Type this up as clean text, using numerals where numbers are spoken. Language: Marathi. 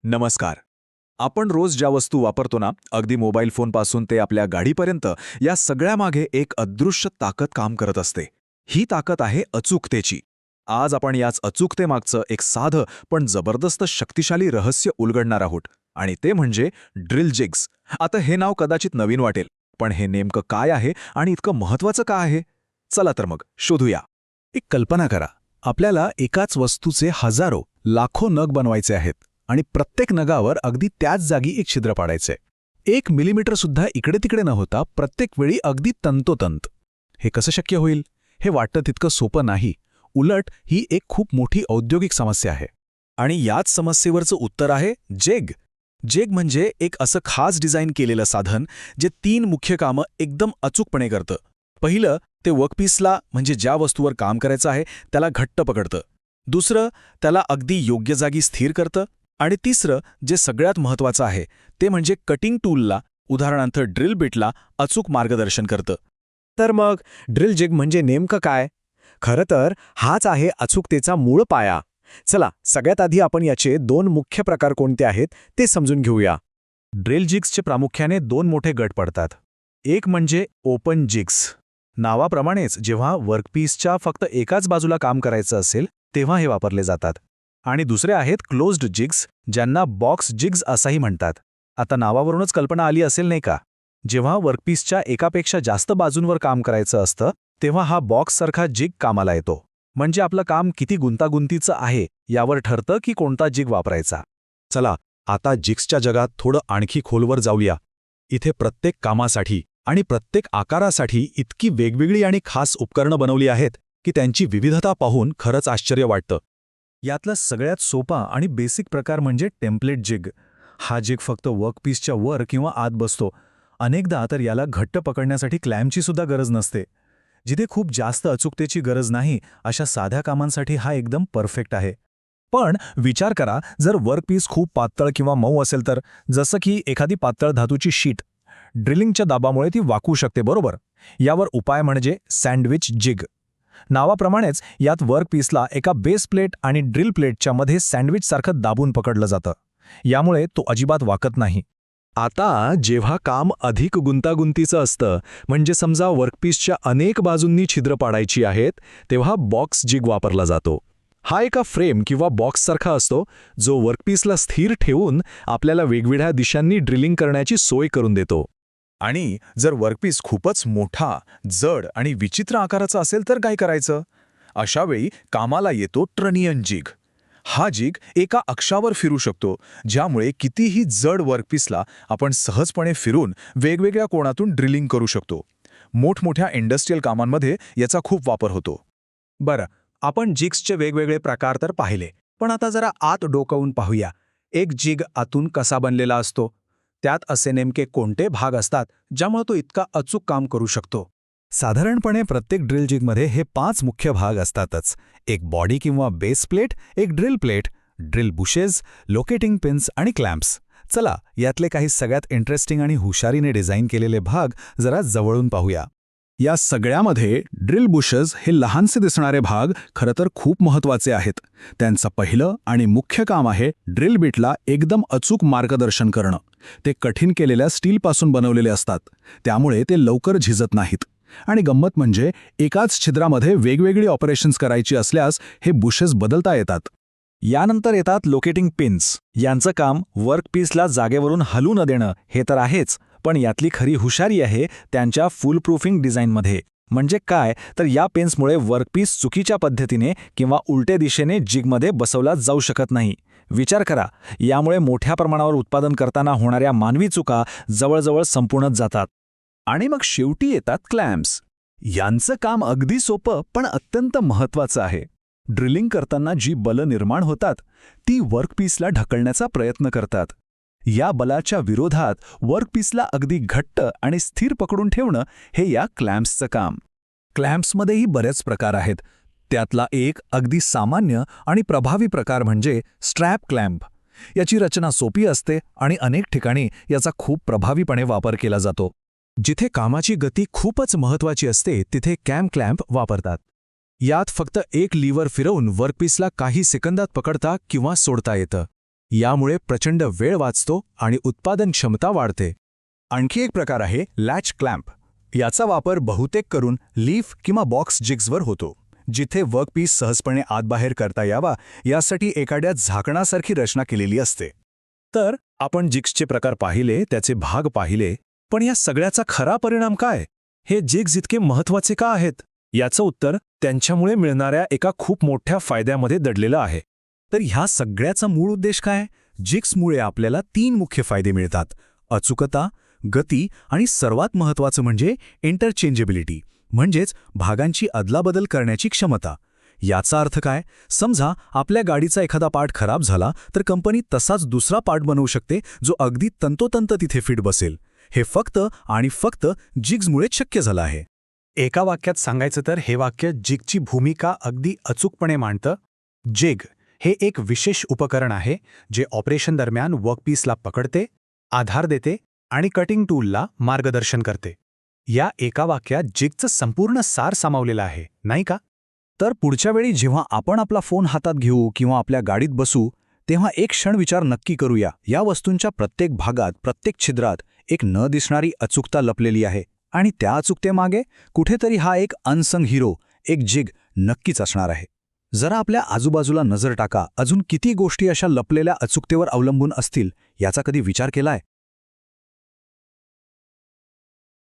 नमस्कार. आपण रोज ज्या वस्तू वापरतो ना, अगदी मोबाईल फोनपासून ते आपल्या गाडीपर्यंत, या सगळ्यामागे एक अदृश्य ताकद काम करत असते. ही ताकद आहे अचूकतेची. आज आपण याच अचूकतेमागचं एक साधं पण जबरदस्त शक्तिशाली रहस्य उलगडणार आहोत, आणि ते म्हणजे ड्रिल जिग्स. आता हे नाव कदाचित नवीन वाटेल, पण हे नेमकं काय आहे आणि इतकं महत्त्वाचं का आहे? चला तर मग शोधूया. एक कल्पना करा, आपल्याला एकाच वस्तूचे हजारो लाखो नग बनवायचे आहेत आणि प्रत्येक नगावर अगदी त्याच जागी एक छिद्र पाडायचे. 1 मिलीमीटर सुद्धा इकडे तिकडे न होता प्रत्येक वेळी अगदी तंतोतंत. हे कसं शक्य होईल? हे वाटतं तितकं सोपं नाही. उलट ही एक खूप मोठी औद्योगिक समस्या आहे. आणि याच समस्येवरचं उत्तर आहे जेग. जेग म्हणजे एक असं खास डिझाईन केलेलं साधन जे 3 मुख्य कामं एकदम अचूकपणे करतं. पहिलं, ते वर्कपीसला म्हणजे ज्या वस्तूवर काम करायचं आहे त्याला घट्ट पकडतं. दुसरं, त्याला अगदी योग्य जागी स्थिर करतं. आणि तिसरं, जे सगळ्यात महत्त्वाचं आहे, ते म्हणजे कटिंग टूलला, उदाहरणार्थ ड्रिल बिटला अचूक मार्गदर्शन करतं. तर मग ड्रिल जिग म्हणजे नेमकं काय? खरं तर हाच आहे अचूकतेचा मूळ पाया. चला, सगळ्यात आधी आपण याचे 2 मुख्य प्रकार कोणते आहेत ते समजून घेऊया. ड्रिल जिग्सचे प्रामुख्याने 2 मोठे गट पडतात. एक म्हणजे ओपन जिग्स. नावाप्रमाणेच जेव्हा वर्कपीसच्या फक्त एकाच बाजूला काम करायचं असेल तेव्हा हे वापरले जातात. आणि दुसरे आहेत क्लोज्ड जिग्स, ज्यांना बॉक्स जिग्स असाही म्हणतात. आता नावावरूनच कल्पना आली असेल नाही का? जेव्हा वर्कपीसच्या एकापेक्षा जास्त बाजूंवर काम करायचं असतं तेव्हा हा बॉक्ससारखा जिग कामाला येतो. म्हणजे आपलं काम किती गुंतागुंतीचं आहे यावर ठरतं की कोणता जिग वापरायचा. चला, आता जिग्सच्या जगात थोडं आणखी खोलवर जाऊया. इथे प्रत्येक कामासाठी आणि प्रत्येक आकारासाठी इतकी वेगवेगळी आणि खास उपकरणं बनवली आहेत की त्यांची विविधता पाहून खरंच आश्चर्य वाटतं. यातला सगळ्यात सोपा आणि बेसिक प्रकार म्हणजे टेम्पलेट जिग. हा जिग फक्त वर्कपीसच्या वर किंवा आत बसतो. अनेकदा तर याला घट्ट पकडण्यासाठी क्लॅम्पची सुद्धा गरज नसते. जिथे खूप जास्त अचूकतेची गरज नाही अशा साध्या कामांसाठी हा एकदम परफेक्ट आहे. पण विचार करा, जर वर्कपीस खूप पातळ किंवा मऊ असेल तर, जसं की एखादी पातळ धातूची शीट, ड्रिलिंगच्या दाबामुळे ती वाकू शकते, बरोबर? यावर उपाय म्हणजे सँडविच जिग. नावाप्रमाणेच यात वर्कपीसला एका बेस प्लेट आणि ड्रिल प्लेटच्या मध्ये सँडविचसारखं दाबून पकडलं जातं. यामुळे तो अजिबात वाकत नाही. आता जेव्हा काम अधिक गुंतागुंतीचं असतं, म्हणजे समजा वर्कपीसच्या अनेक बाजूंनी छिद्र पाडायची आहेत, तेव्हा बॉक्स जिग वापरला जातो. हा एका फ्रेम किंवा बॉक्ससारखा असतो जो वर्कपीसला स्थिर ठेवून आपल्याला वेगवेगळ्या दिशांनी ड्रिलिंग करण्याची सोय करून देतो. आणि जर वर्कपीस खूपच मोठा, जड आणि विचित्र आकाराचा असेल तर काय करायचं? अशावेळी कामाला येतो ट्रनियन जिग. हा जिग एका अक्षावर फिरू शकतो, ज्यामुळे कितीही जड वर्कपीसला आपण सहजपणे फिरून वेगवेगळ्या कोनातून ड्रिलिंग करू शकतो. मोठमोठ्या इंडस्ट्रियल कामांमध्ये याचा खूप वापर होतो. बरं, आपण जिग्सचे वेगवेगळे प्रकार तर पाहिले, पण आता जरा आत डोकावून पाहूया. एक जिग आतून कसा बनलेला असतो? त्यात असे नेमके कोणते भाग असतात ज्यामुळे तो इतका अचूक काम करू शकतो? साधारणपणे प्रत्येक ड्रिल जिगमध्ये हे 5 मुख्य भाग असतातच. एक बॉडी किंवा बेस प्लेट, एक drill plate, drill bushes, locating pins आणि क्लॅम्प्स. चला, यातले काही सगळ्यात इंटरेस्टिंग आणि हुशारीने डिझाईन केलेले भाग जरा जवळून पाहूया. या सगळ्यामध्ये ड्रिल बुशेस हे लहानसे दिसणारे भाग खरं तर खूप महत्त्वाचे आहेत. त्यांचं पहिलं आणि मुख्य काम आहे ड्रिल बिटला एकदम अचूक मार्गदर्शन करणं. ते कठीण केलेल्या स्टीलपासून बनवलेले असतात, त्यामुळे ते लवकर झिजत नाहीत. आणि गंमत म्हणजे एकाच छिद्रामध्ये वेगवेगळी ऑपरेशन्स करायची असल्यास हे बुशेस बदलता येतात. यानंतर येतात लोकेटिंग पिन्स. यांचं काम वर्कपीसला जागेवरून हलू न देणं हे तर आहेच, पण यातली खरी हुशारी आहे त्यांच्या फुल प्रूफिंग डिझाईनमध्ये. म्हणजे काय तर या पिन्समुळे वर्कपीस चुकीच्या पद्धतीने किंवा उलटे दिशेने जिगमध्ये बसवला जाऊ शकत नाही. विचार करा, यामुळे मोठ्या प्रमाणावर उत्पादन करताना होणाऱ्या मानवी चुका जवळजवळ संपूर्णच जातात. आणि मग शेवटी येतात क्लॅम्प्स. यांचं काम अगदी सोपं पण अत्यंत महत्त्वाचं आहे. ड्रिलिंग करताना जी बलं निर्माण होतात ती वर्कपीसला ढकलण्याचा प्रयत्न करतात. या बलाच्या विरोधात वर्कपीसला अगदी घट्ट आणि स्थिर पकडून ठेवणं हे या क्लॅम्प्सचं काम. क्लॅम्प्समध्येही बरेच प्रकार आहेत. त्यातला एक अगदी सामान्य आणि प्रभावी प्रकार म्हणजे स्ट्रॅप क्लॅम्प. याची रचना सोपी असते आणि अनेक ठिकाणी याचा खूप प्रभावीपणे वापर केला जातो. जिथे कामाची गती खूपच महत्त्वाची असते तिथे क्लॅम्प वापरतात. यात फक्त एक लीव्हर फिरवून वर्कपीसला काही सेकंदात पकडता किंवा सोडता येतं. यामुळे प्रचंड वेळ वाचतो आणि उत्पादन क्षमता वाढते. आणखी एक प्रकार आहे लॅच क्लॅम्प. याचा वापर बहुतेक करून लीफ किंवा बॉक्स जिग्सवर होतो, जिथे वर्कपीस सहजपणे आतबाहेर करता यावा यासाठी एखाद्या झाकणासारखी रचना केलेली असते. तर आपण जिग्सचे प्रकार पाहिले, त्याचे भाग पाहिले, पण या सगळ्याचा खरा परिणाम काय? हे जिग्स इतके महत्त्वाचे का आहेत? याचं उत्तर त्यांच्यामुळे मिळणाऱ्या एका खूप मोठ्या फायद्यामध्ये दडलेलं आहे. तर ह्या सगळ्याचा मूळ उद्देश काय? जिग्समुळे आपल्याला 3 मुख्य फायदे मिळतात: अचूकता, गती आणि सर्वात महत्त्वाचं म्हणजे इंटरचेंजेबिलिटी, म्हणजेच भागांची अदलाबदल करण्याची क्षमता. याचा अर्थ काय? समजा आपल्या गाडीचा एखादा पार्ट खराब झाला तर कंपनी तसाच दुसरा पार्ट बनवू शकते, जो अगदी तंतोतंत तिथे फिट बसेल. हे फक्त आणि फक्त जिग्समुळेच शक्य झालं आहे. एका वाक्यात सांगायचं तर हे वाक्य जिगची भूमिका अगदी अचूकपणे मांडतं. जिग हे एक विशेष उपकरण आहे जे ऑपरेशन दरम्यान वर्कपीसला पकडते, आधार देते आणि कटिंग टूलला मार्गदर्शन करते. या एका वाक्यात जिगचं संपूर्ण सार सामावलेलं आहे, नाही का? तर पुढच्या वेळी जेव्हा आपण आपला फोन हातात घेऊ किंवा आपल्या गाडीत बसू, तेव्हा एक क्षण विचार नक्की करूया, या वस्तूंच्या प्रत्येक भागात, प्रत्येक छिद्रात एक न दिसणारी अचूकता लपलेली आहे. आणि त्या अचूकतेमागे कुठेतरी हा एक अनसंग हिरो, एक जिग नक्कीच असणार आहे. जरा आपल्या आजूबाजूला नजर टाका. अजून किती गोष्टी अशा लपलेल्या अचूकतेवर अवलंबून असतील याचा कधी विचार केलाय?